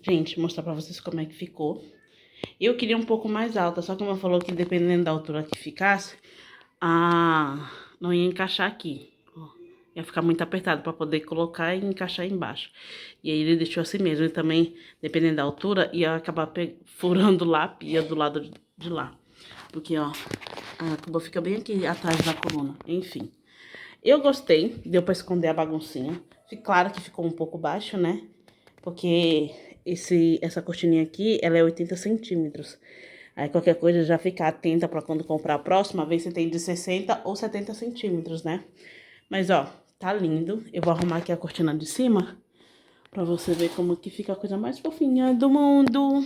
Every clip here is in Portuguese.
Gente, mostrar pra vocês como é que ficou. Eu queria um pouco mais alta, só que como falou que dependendo da altura que ficasse, não ia encaixar aqui. Ó, ia ficar muito apertado pra poder colocar e encaixar embaixo. E aí ele deixou assim mesmo. E também, dependendo da altura, ia acabar furando lá a pia do lado de lá. Porque, ó, a tuba fica bem aqui atrás da coluna. Enfim. Eu gostei, deu pra esconder a baguncinha. Claro que ficou um pouco baixo, né? Porque essa cortininha aqui, ela é 80 centímetros. Aí qualquer coisa já fica atenta pra quando comprar a próxima, ver se tem de 60 ou 70 centímetros, né? Mas ó, tá lindo. Eu vou arrumar aqui a cortina de cima pra você ver como que fica a coisa mais fofinha do mundo.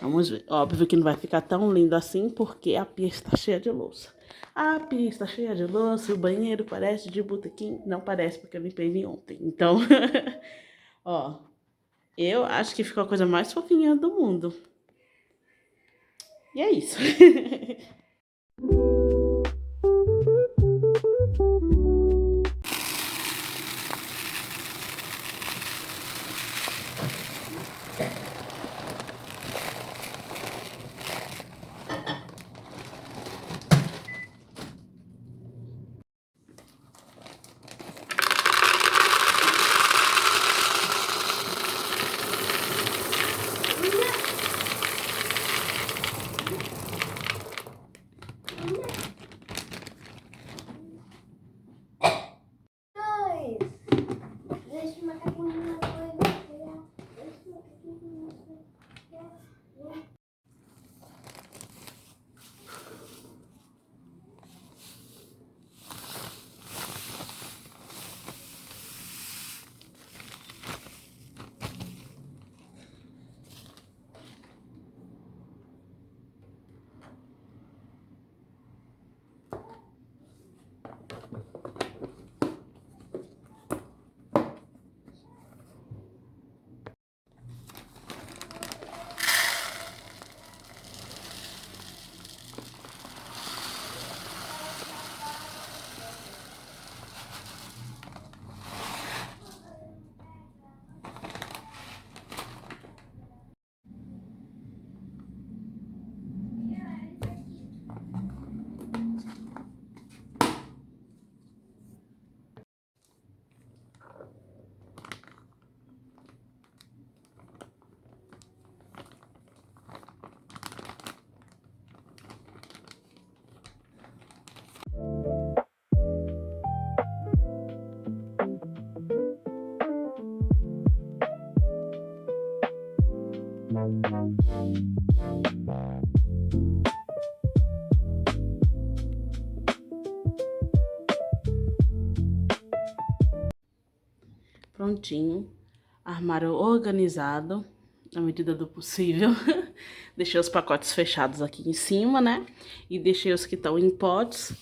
Vamos ver. Óbvio que não vai ficar tão lindo assim, porque a pia está cheia de louça. A pia está cheia de louça, o banheiro parece de botequim. Não parece, porque eu limpei ele ontem. Então, ó, eu acho que ficou a coisa mais fofinha do mundo. E é isso. Prontinho. Armário organizado, na medida do possível. Deixei os pacotes fechados aqui em cima, né? E deixei os que estão em potes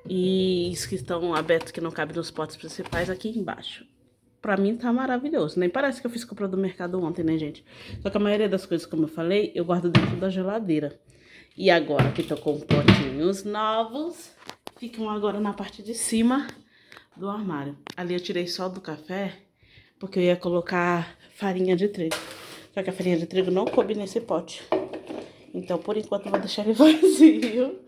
e os que estão abertos, que não cabem nos potes principais, aqui embaixo. Pra mim tá maravilhoso. Nem parece que eu fiz compra do mercado ontem, né, gente? Só que a maioria das coisas, como eu falei, eu guardo dentro da geladeira. E agora que tô com potinhos novos, ficam agora na parte de cima do armário. Ali eu tirei só do café, porque eu ia colocar farinha de trigo. Só que a farinha de trigo não coube nesse pote. Então, por enquanto, eu vou deixar ele vazio.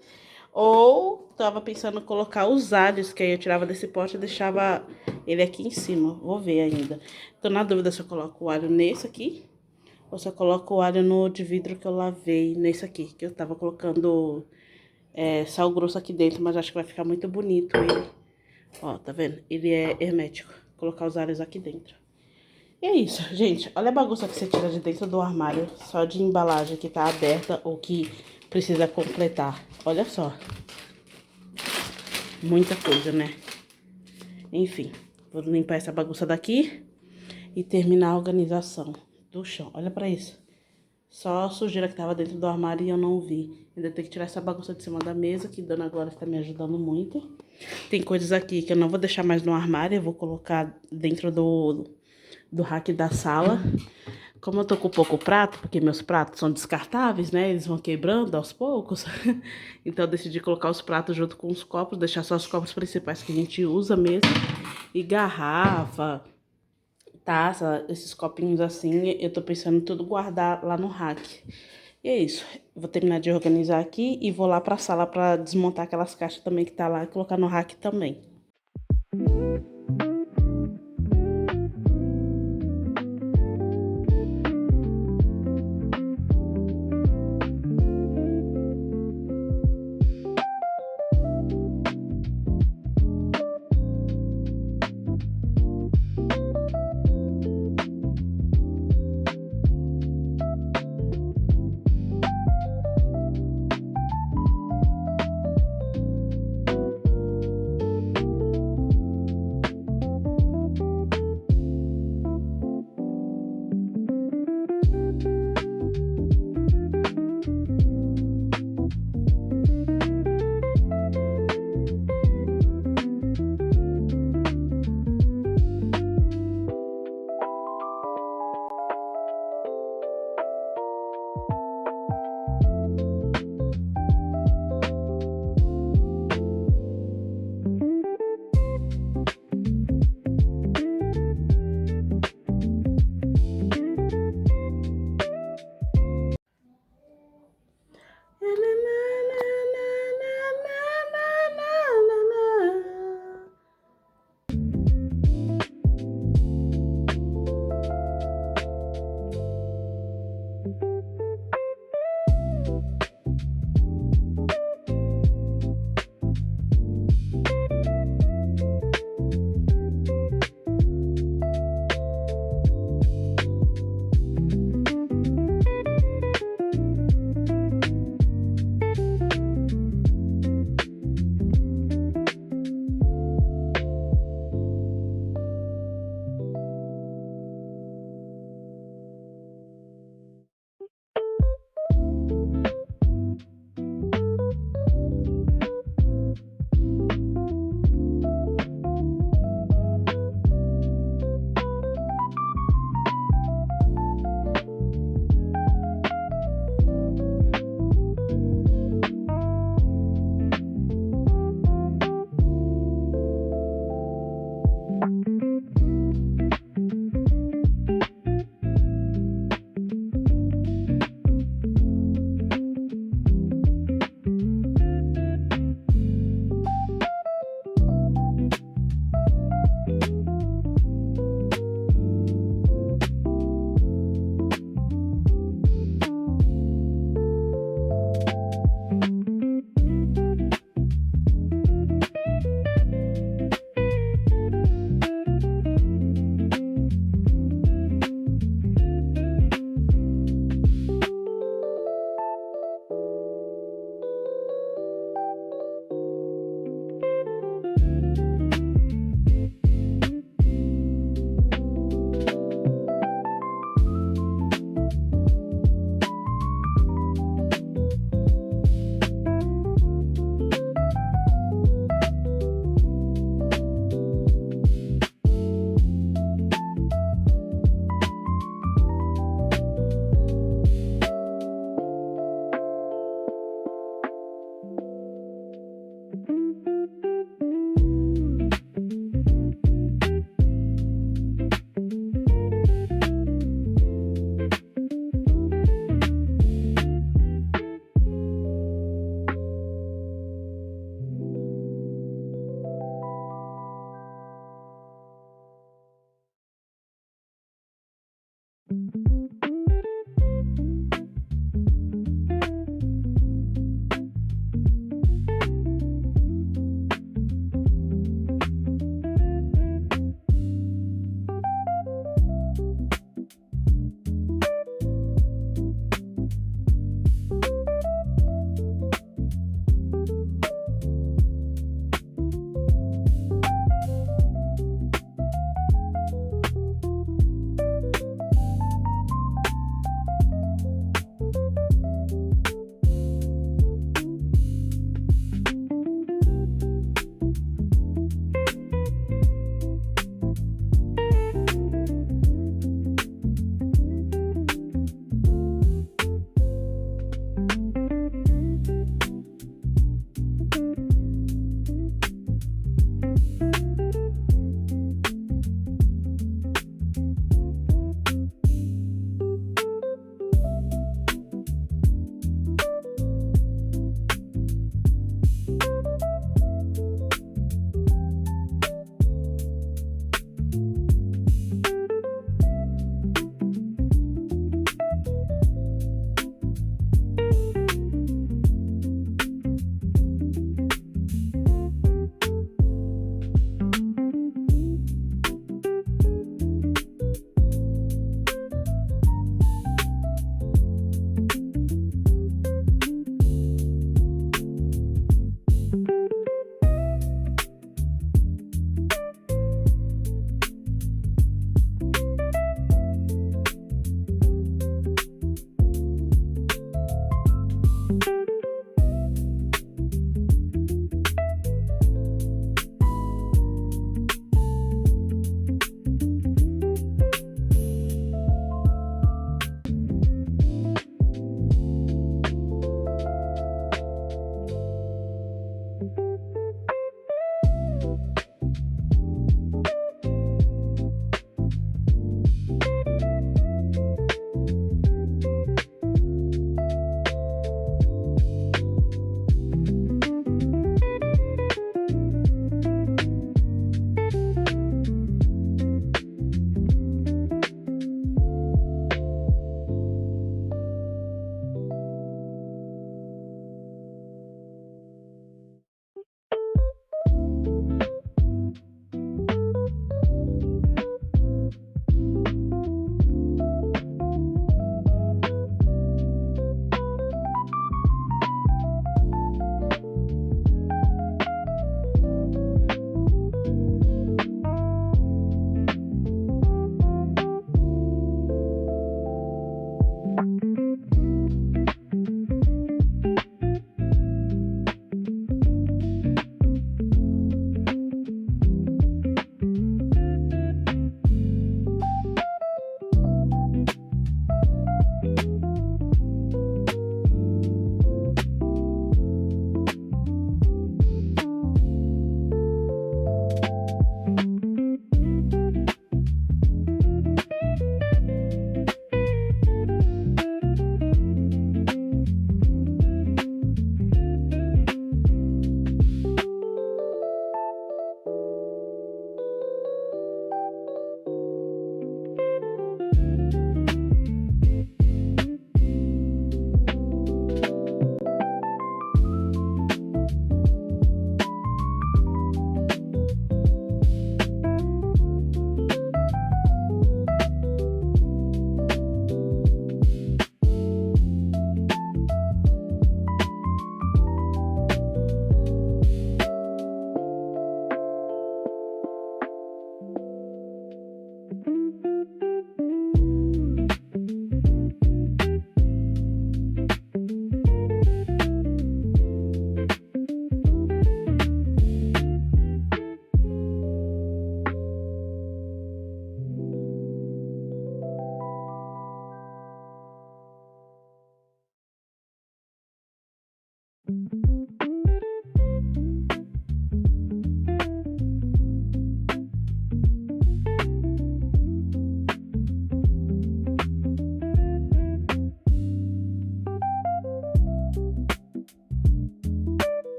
Ou tava pensando em colocar os alhos, que aí eu tirava desse pote e deixava ele aqui em cima. Vou ver ainda. Tô na dúvida se eu coloco o alho nesse aqui, ou se eu coloco o alho no de vidro que eu lavei, nesse aqui. Que eu tava colocando sal grosso aqui dentro, mas acho que vai ficar muito bonito ele. Ó, tá vendo? Ele é hermético. Vou colocar os alhos aqui dentro. E é isso, gente. Olha a bagunça que você tira de dentro do armário, só de embalagem que tá aberta ou que precisa completar. Olha só. Muita coisa, né? Enfim, vou limpar essa bagunça daqui e terminar a organização do chão. Olha pra isso. Só a sujeira que tava dentro do armário e eu não vi. Ainda tenho que tirar essa bagunça de cima da mesa, que Dona Glória está me ajudando muito. Tem coisas aqui que eu não vou deixar mais no armário, eu vou colocar dentro do rack da sala. Como eu tô com pouco prato, porque meus pratos são descartáveis, né? Eles vão quebrando aos poucos. Então eu decidi colocar os pratos junto com os copos, deixar só os copos principais que a gente usa mesmo. E garrafa, taça, esses copinhos assim, eu tô pensando em tudo guardar lá no rack. E é isso. Vou terminar de organizar aqui e vou lá pra sala pra desmontar aquelas caixas também que tá lá e colocar no rack também.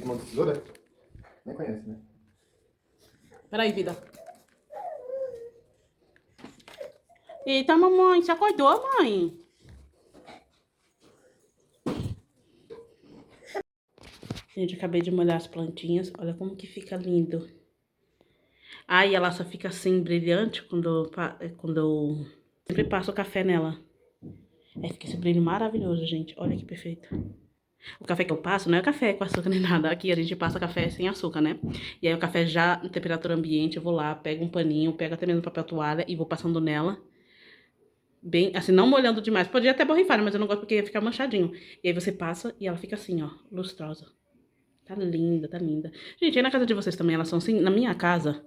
Uma tesoura? Nem conhece, né? Peraí, vida. Eita, mamãe, você acordou, mãe? Gente, acabei de molhar as plantinhas. Olha como que fica lindo. Ai, ela só fica assim, brilhante, quando eu sempre passo o café nela. Aí fica esse brilho maravilhoso, gente. Olha que perfeito. O café que eu passo não é café com açúcar nem nada. Aqui a gente passa café sem açúcar, né? E aí o café já em temperatura ambiente, eu vou lá, pego um paninho, pego até mesmo papel toalha e vou passando nela. Bem, assim, não molhando demais. Podia até borrifar, mas eu não gosto porque ia ficar manchadinho. E aí você passa e ela fica assim, ó, lustrosa. Tá linda, tá linda. Gente, aí na casa de vocês também elas são assim? Na minha casa,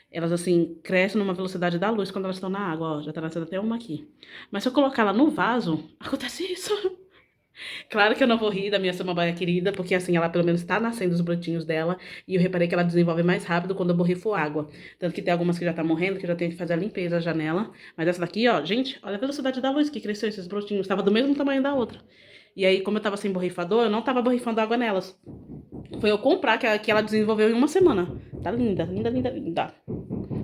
elas assim, crescem numa velocidade da luz quando elas estão na água, ó. Já tá nascendo até uma aqui. Mas se eu colocar ela no vaso, acontece isso. Claro que eu não vou rir da minha samambaia querida, porque assim, ela pelo menos tá nascendo os brotinhos dela. E eu reparei que ela desenvolve mais rápido quando eu borrifo água. Tanto que tem algumas que já tá morrendo, que eu já tenho que fazer a limpeza, a janela. Mas essa daqui, ó, gente, olha a velocidade da luz que cresceu esses brotinhos. Tava do mesmo tamanho da outra. E aí, como eu tava sem borrifador, eu não tava borrifando água nelas. Foi eu comprar que ela desenvolveu em uma semana. Tá linda, linda, linda, linda.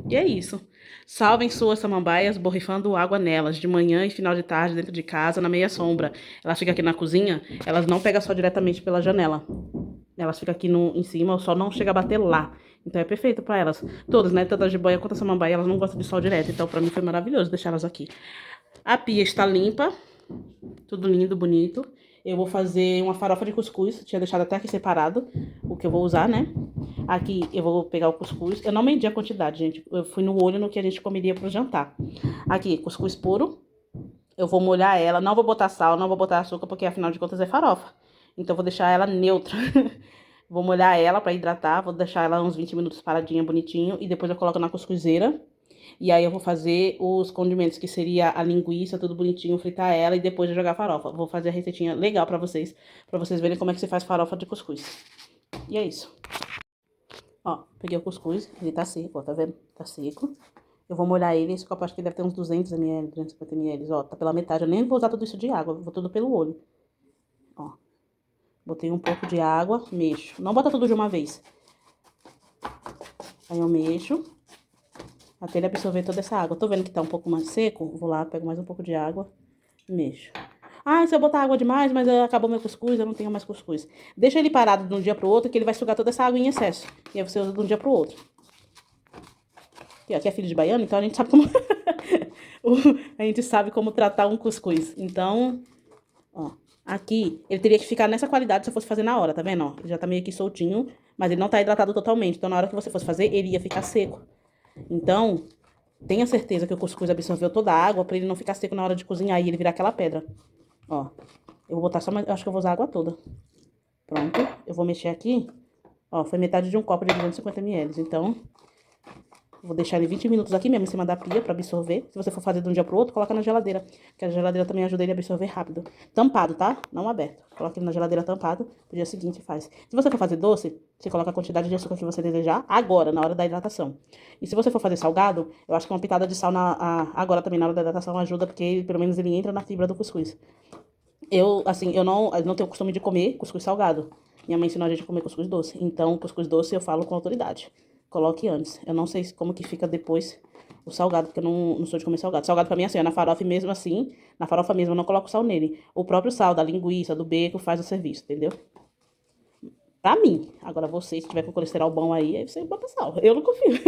E é isso. Salvem suas samambaias borrifando água nelas, de manhã e final de tarde, dentro de casa, na meia sombra. Elas ficam aqui na cozinha, elas não pegam sol diretamente pela janela. Elas ficam aqui no, em cima, o sol não chega a bater lá. Então é perfeito pra elas. Todas, né? Tanto a jiboia quanto a samambaia, elas não gostam de sol direto. Então pra mim foi maravilhoso deixar elas aqui. A pia está limpa. Tudo lindo, bonito. Eu vou fazer uma farofa de cuscuz. Tinha deixado até aqui separado o que eu vou usar, né? Aqui eu vou pegar o cuscuz. Eu não medi a quantidade, gente. Eu fui no olho no que a gente comeria pro jantar. Aqui, cuscuz puro. Eu vou molhar ela. Não vou botar sal, não vou botar açúcar, porque afinal de contas é farofa. Então eu vou deixar ela neutra. Vou molhar ela pra hidratar. Vou deixar ela uns 20 minutos paradinha, bonitinho. E depois eu coloco na cuscuzeira. E aí eu vou fazer os condimentos, que seria a linguiça, tudo bonitinho, fritar ela e depois eu jogar a farofa. Vou fazer a receitinha legal pra vocês verem como é que você faz farofa de cuscuz. E é isso. Ó, peguei o cuscuz, ele tá seco, ó, tá vendo? Tá seco. Eu vou molhar ele, esse copo acho que deve ter uns 200 ml, 250 ml, ó, tá pela metade. Eu nem vou usar tudo isso de água, vou tudo pelo olho. Ó, botei um pouco de água, mexo. Não bota tudo de uma vez. Aí eu mexo. Até ele absorver toda essa água. Tô vendo que tá um pouco mais seco. Vou lá, pego mais um pouco de água. Mexo. Ah, se eu botar água demais, mas acabou meu cuscuz, eu não tenho mais cuscuz. Deixa ele parado de um dia pro outro, que ele vai sugar toda essa água em excesso. E aí você usa de um dia pro outro. Aqui é filho de baiano, então a gente sabe como... a gente sabe como tratar um cuscuz. Então, ó, aqui, ele teria que ficar nessa qualidade se eu fosse fazer na hora, tá vendo? Ó, ele já tá meio aqui soltinho, mas ele não tá hidratado totalmente. Então, na hora que você fosse fazer, ele ia ficar seco. Então, tenha certeza que o cuscuz absorveu toda a água pra ele não ficar seco na hora de cozinhar e ele virar aquela pedra. Ó, eu vou botar só mais... Eu acho que eu vou usar a água toda. Pronto. Eu vou mexer aqui. Ó, foi metade de um copo de 250 ml. Então, vou deixar ele 20 minutos aqui mesmo em cima da pia pra absorver. Se você for fazer de um dia pro outro, coloca na geladeira. Porque a geladeira também ajuda ele a absorver rápido. Tampado, tá? Não aberto. Coloca ele na geladeira tampado. No dia seguinte faz. Se você for fazer doce, você coloca a quantidade de açúcar que você desejar agora, na hora da hidratação. E se você for fazer salgado, eu acho que uma pitada de sal agora também na hora da hidratação ajuda, porque pelo menos ele entra na fibra do cuscuz. Eu não tenho costume de comer cuscuz salgado. Minha mãe ensinou a gente a comer cuscuz doce. Então, cuscuz doce eu falo com autoridade. Coloque antes. Eu não sei como que fica depois o salgado, porque eu não sou de comer salgado. Salgado pra mim é assim, é na farofa e mesmo assim, na farofa mesmo eu não coloco sal nele. O próprio sal da linguiça, do bacon faz o serviço, entendeu? Pra mim. Agora você, se tiver com colesterol bom aí você bota sal. Eu não confio.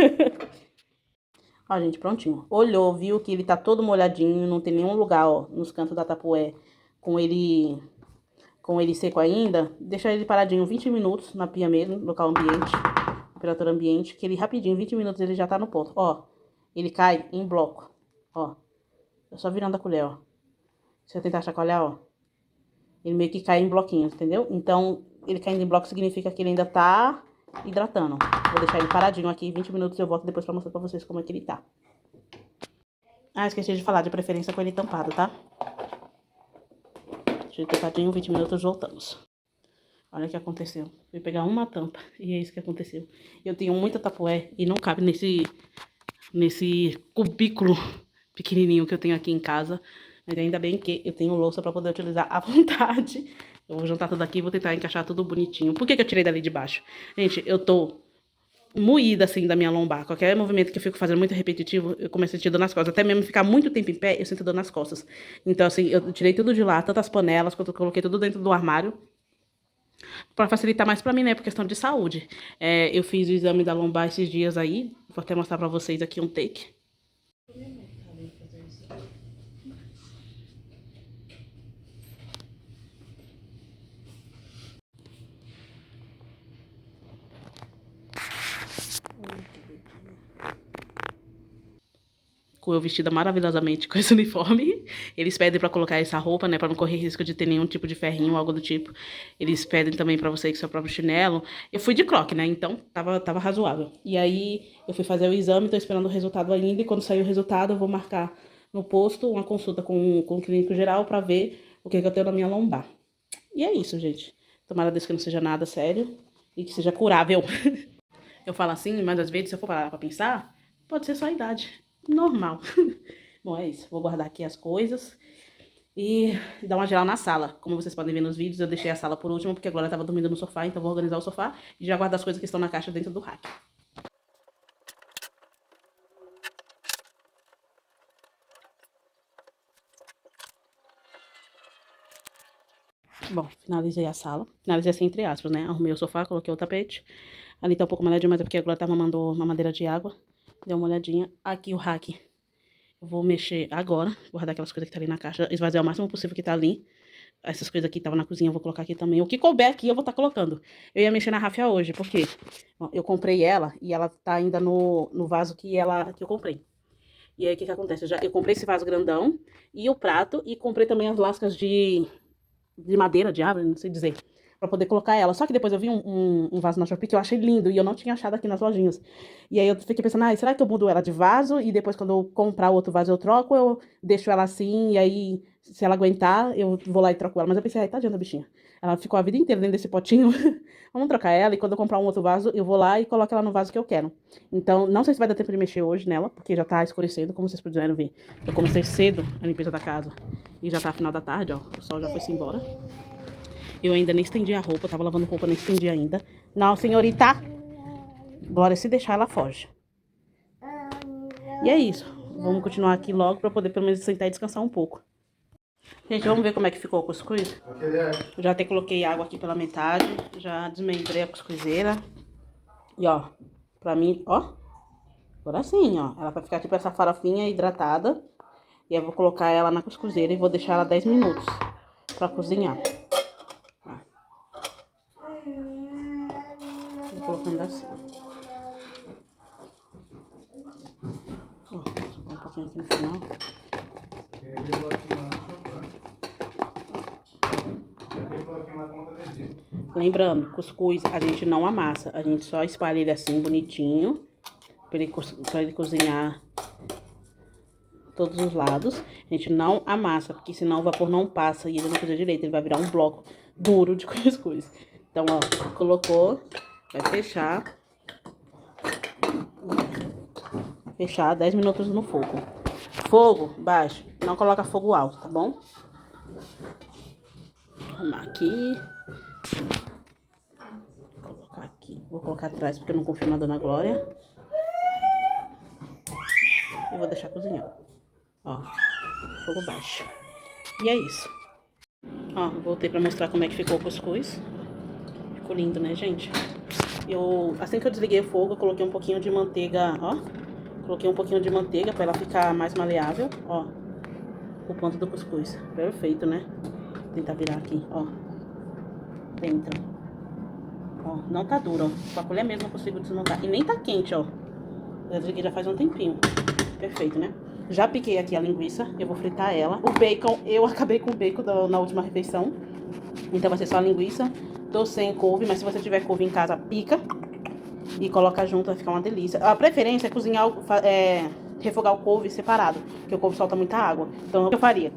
Ó, gente, prontinho. Olhou, viu que ele tá todo molhadinho, não tem nenhum lugar, ó, nos cantos da tapué com ele seco ainda. Deixa ele paradinho 20 minutos na pia mesmo, local ambiente, temperatura ambiente, que ele rapidinho, 20 minutos ele já tá no ponto. Ó, ele cai em bloco, ó. É só virando a colher, ó. Se eu tentar chacoalhar, ó, ele meio que cai em bloquinhos, entendeu? Então, ele caindo em bloco significa que ele ainda tá hidratando. Vou deixar ele paradinho aqui, 20 minutos eu volto depois pra mostrar pra vocês como é que ele tá. Ah, esqueci de falar, de preferência com ele tampado, tá? Deixa ele tampadinho, 20 minutos, voltamos. Olha o que aconteceu. Fui pegar uma tampa e é isso que aconteceu. Eu tenho muita tapué e não cabe nesse cubículo pequenininho que eu tenho aqui em casa. Mas ainda bem que eu tenho louça pra poder utilizar à vontade. Eu vou juntar tudo aqui e vou tentar encaixar tudo bonitinho. Por que que eu tirei dali de baixo? Gente, eu tô moída, assim, da minha lombar. Qualquer movimento que eu fico fazendo muito repetitivo, eu começo a sentir dor nas costas. Até mesmo ficar muito tempo em pé, eu sinto dor nas costas. Então, assim, eu tirei tudo de lá, tanto as panelas, quanto eu coloquei tudo dentro do armário. Pra facilitar mais pra mim, né, por questão de saúde. Eu fiz o exame da lombar esses dias aí. Vou até mostrar pra vocês aqui um take. Com eu vestida maravilhosamente com esse uniforme. Eles pedem pra colocar essa roupa, né, pra não correr risco de ter nenhum tipo de ferrinho ou algo do tipo. Eles pedem também pra você que seu próprio chinelo. Eu fui de croque, né, então tava razoável. E aí eu fui fazer o exame, tô esperando o resultado ainda. E quando sair o resultado eu vou marcar no posto uma consulta com o clínico geral pra ver o que eu tenho na minha lombar. E é isso, gente. Tomara a Deus que não seja nada sério e que seja curável. Eu falo assim, mas às vezes, se eu for parar pra pensar, pode ser só a idade. Normal. Bom, é isso. Vou guardar aqui as coisas e dar uma geral na sala. Como vocês podem ver nos vídeos, eu deixei a sala por último, porque agora eu tava dormindo no sofá, então vou organizar o sofá e já guardar as coisas que estão na caixa dentro do rack. Bom, finalizei a sala. Finalizei assim, entre aspas, né? Arrumei o sofá, coloquei o tapete. Ali tá um pouco molhadinho, mas é porque agora tá mamando mamadeira de água. Deu uma olhadinha. Aqui o rack. Eu vou mexer agora. Guardar aquelas coisas que tá ali na caixa. Esvaziar o máximo possível que tá ali. Essas coisas aqui que estavam na cozinha, eu vou colocar aqui também. O que couber aqui, eu vou estar colocando. Eu ia mexer na ráfia hoje, porque eu comprei ela e ela tá ainda no vaso que eu comprei. E aí, o que que acontece? Eu comprei esse vaso grandão e o prato e comprei também as lascas de madeira, de árvore, não sei dizer, pra poder colocar ela. Só que depois eu vi um vaso na Shopee que eu achei lindo e eu não tinha achado aqui nas lojinhas. E aí eu fiquei pensando, será que eu mudo ela de vaso e depois quando eu comprar outro vaso eu troco, eu deixo ela assim e aí se ela aguentar eu vou lá e troco ela. Mas eu pensei, tadinha da bichinha. Ela ficou a vida inteira dentro desse potinho. Vamos trocar ela e quando eu comprar um outro vaso eu vou lá e coloco ela no vaso que eu quero. Então, não sei se vai dar tempo de mexer hoje nela, porque já tá escurecendo, como vocês puderam ver. Eu comecei cedo a limpeza da casa. E já tá final da tarde, ó. O sol já foi-se embora. Eu ainda nem estendi a roupa, tava lavando roupa, nem estendi ainda. Não, senhorita. Glória, se deixar, ela foge. E é isso. Vamos continuar aqui logo pra poder pelo menos sentar e descansar um pouco. Gente, vamos ver como é que ficou o cuscuz? Eu já até coloquei água aqui pela metade. Já desmembrei a cuscuzeira. E ó, pra mim, ó. Agora sim, ó. Ela vai ficar tipo essa farofinha hidratada. E eu vou colocar ela na cuscuzeira e vou deixar ela 10 minutos pra cozinhar. Vou colocando assim. Ó, um pouquinho aqui no final. Lembrando, cuscuz a gente não amassa. A gente só espalha ele assim, bonitinho. Pra ele cozinhar todos os lados. A gente não amassa, porque senão o vapor não passa e ele não cozinha direito. Ele vai virar um bloco duro de cuscuz. Então, ó, colocou, vai fechar. Fechar 10 minutos no fogo. Fogo baixo, não coloca fogo alto, tá bom? Vou arrumar aqui. Vou colocar aqui. Vou colocar atrás porque eu não confio na Dona Glória. E vou deixar cozinhar. Ó, fogo baixo. E é isso. Ó, voltei pra mostrar como é que ficou o cuscuz. Ficou lindo, né, gente? Assim que eu desliguei o fogo, eu coloquei um pouquinho de manteiga, ó. Coloquei um pouquinho de manteiga pra ela ficar mais maleável, ó. O ponto do cuscuz. Perfeito, né? Vou tentar virar aqui, ó. Dentro. Ó, não tá duro, ó. Com a colher mesmo eu consigo desmontar. E nem tá quente, ó. Eu desliguei já faz um tempinho. Perfeito, né? Já piquei aqui a linguiça, eu vou fritar ela. O bacon, eu acabei com o bacon na última refeição. Então vai ser só a linguiça. Tô sem couve, mas se você tiver couve em casa, pica. E coloca junto, vai ficar uma delícia. A preferência é cozinhar, refogar o couve separado, porque o couve solta muita água. Então, o que eu faria?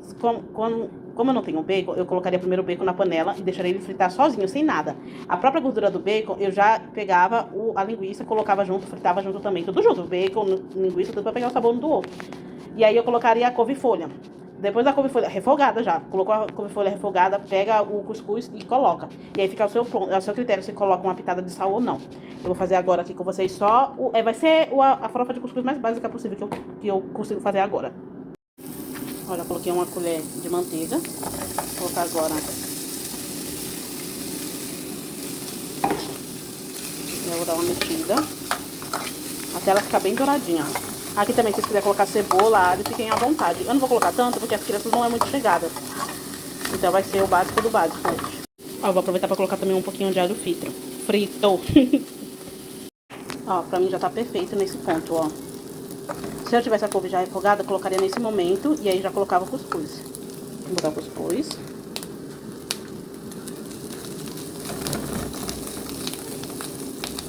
Como eu não tenho bacon, eu colocaria primeiro o bacon na panela e deixaria ele fritar sozinho, sem nada. A própria gordura do bacon, eu já pegava a linguiça, colocava junto, fritava junto também. Tudo junto, bacon, linguiça, tudo pra pegar o sabor um do outro. E aí eu colocaria a couve-folha. Depois da couve-folha refogada já. Colocou a couve-folha refogada, pega o cuscuz e coloca. E aí fica ao seu critério se coloca uma pitada de sal ou não. Eu vou fazer agora aqui com vocês só... vai ser a farofa de cuscuz mais básica possível que eu consigo fazer agora. Olha, coloquei uma colher de manteiga. Vou colocar agora. Eu vou dar uma mexida. Até ela ficar bem douradinha. Aqui também, se vocês quiserem colocar cebola, alho, fiquem à vontade. Eu não vou colocar tanto, porque as crianças não é muito chegadas. Então vai ser o básico do básico, gente. Ó, eu vou aproveitar pra colocar também um pouquinho de alho frito. Ó, pra mim já tá perfeito nesse ponto, ó. Se eu tivesse a couve já refogada, eu colocaria nesse momento e aí já colocava o cuscuz. Vou botar o cuscuz.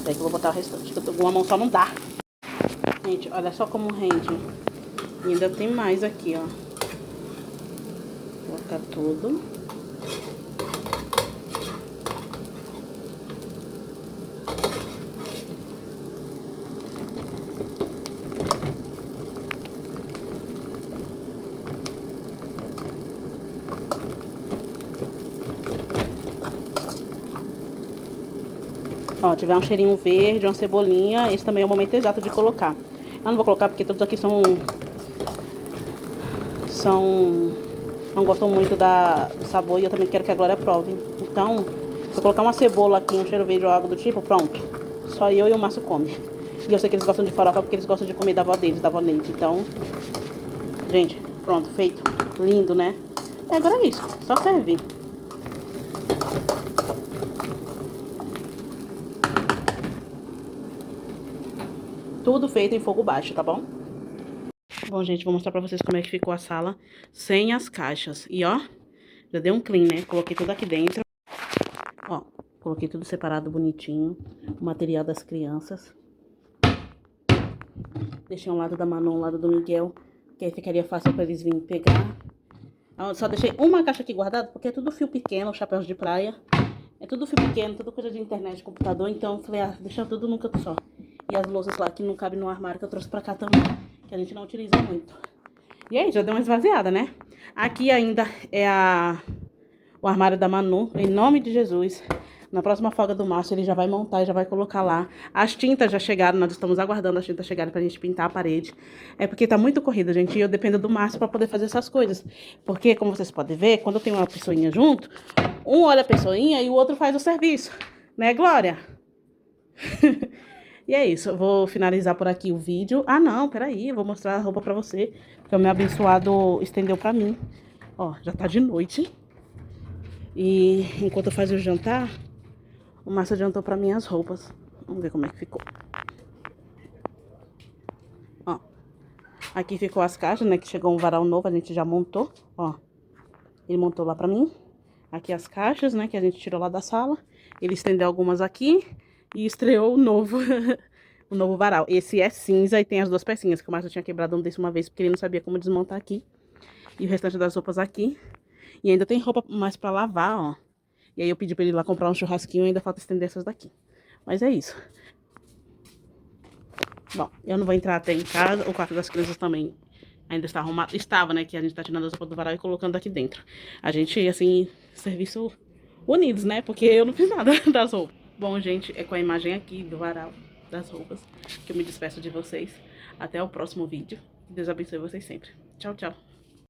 Daí que eu vou botar o restante, que eu tô com uma mão só não dá. Gente, olha só como rende. E ainda tem mais aqui, ó. Vou colocar tudo. Ó, tiver um cheirinho verde, uma cebolinha, esse também é o momento exato de colocar. Eu não vou colocar porque todos aqui não gostam muito do sabor e eu também quero que a Glória prove. Então, se eu colocar uma cebola aqui, um cheiro verde ou algo do tipo, pronto. Só eu e o Márcio come. E eu sei que eles gostam de farofa porque eles gostam de comer da avó deles, da avó Neide. Então, gente, pronto, feito. Lindo, né? E agora é isso, só servir. Tudo feito em fogo baixo, tá bom? Bom, gente, vou mostrar pra vocês como é que ficou a sala sem as caixas. E, ó, já deu um clean, né? Coloquei tudo aqui dentro. Ó, coloquei tudo separado bonitinho. O material das crianças. Deixei um lado da Manu, um lado do Miguel, que aí ficaria fácil pra eles virem pegar. Só deixei uma caixa aqui guardada, porque é tudo fio pequeno, chapéus de praia. É tudo fio pequeno, tudo coisa de internet, computador. Então, eu falei, deixa tudo num canto só. E as louças lá que não cabem no armário, que eu trouxe pra cá também, que a gente não utiliza muito. E aí, já deu uma esvaziada, né? Aqui ainda é o armário da Manu, em nome de Jesus. Na próxima folga do Márcio, ele já vai montar e já vai colocar lá. As tintas já chegaram, nós estamos aguardando as tintas chegarem pra gente pintar a parede. É porque tá muito corrida, gente, e eu dependo do Márcio pra poder fazer essas coisas. Porque, como vocês podem ver, quando eu tenho uma pessoinha junto, um olha a pessoinha e o outro faz o serviço. Né, Glória? E é isso, eu vou finalizar por aqui o vídeo. Ah, não, peraí, eu vou mostrar a roupa pra você, que o meu abençoado estendeu pra mim. Ó, já tá de noite. E enquanto eu fazia o jantar, o Márcio adiantou pra mim as roupas. Vamos ver como é que ficou. Ó, aqui ficou as caixas, né, que chegou um varal novo, a gente já montou. Ó, ele montou lá pra mim. Aqui as caixas, né, que a gente tirou lá da sala. Ele estendeu algumas aqui e estreou o novo, o novo varal. Esse é cinza e tem as duas pecinhas, que o Márcio tinha quebrado um desse uma vez, porque ele não sabia como desmontar aqui. E o restante das roupas aqui. E ainda tem roupa mais pra lavar, ó. E aí eu pedi pra ele ir lá comprar um churrasquinho e ainda falta estender essas daqui. Mas é isso. Bom, eu não vou entrar até em casa. O quarto das crianças também ainda está arrumado. Estava, né, que a gente tá tirando as roupas do varal e colocando aqui dentro. A gente, assim, serviço unidos, né, porque eu não fiz nada das roupas. Bom, gente, é com a imagem aqui do varal das roupas que eu me despeço de vocês. Até o próximo vídeo. Deus abençoe vocês sempre. Tchau, tchau.